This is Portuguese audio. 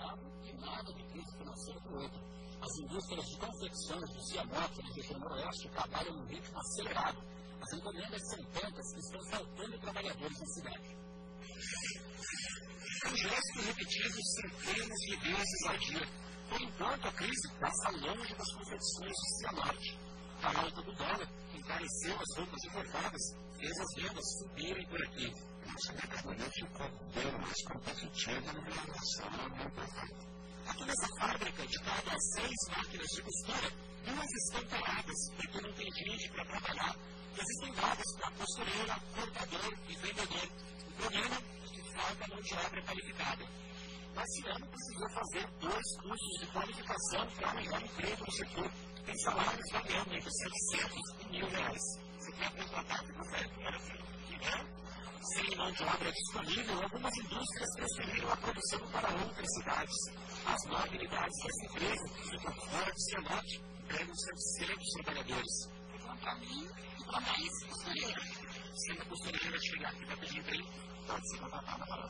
lado e nada de crise financeira para o outro. As indústrias de confecções do Cianorte, na região noroeste, trabalham num ritmo acelerado. As encomendas são tantas que estão faltando trabalhadores na cidade. Com gestos repetidos centenas de vezes ao dia. Por enquanto, a crise passa longe das confecções do Cianorte. A alta do dólar, que encareceu as roupas importadas, fez as vendas subirem por aqui. Nossa mercadoria ficou bem mais competitiva na relação ao ano passado. Aqui nessa fábrica, de cada 6 máquinas de costura, 2 estão paradas, porque não tem gente para trabalhar. Existem vagas para costureira, cortador e vendedor. O problema é que falta mão de obra qualificada. Esse ano conseguiu fazer 2 cursos de qualificação para arranjar emprego no setor. Tem salários variando entre 700 e R$1.000. Você quer contratar com você? Sem mão de obra disponível, algumas indústrias transferiram a produção para outras cidades. As 9 unidades dessa empresa, que ficam fora de Cianorte, empregam 700 trabalhadores. Para mim, como é isso, costureira? Se uma costureira chegar aqui para pedir emprego, pode ser contratada para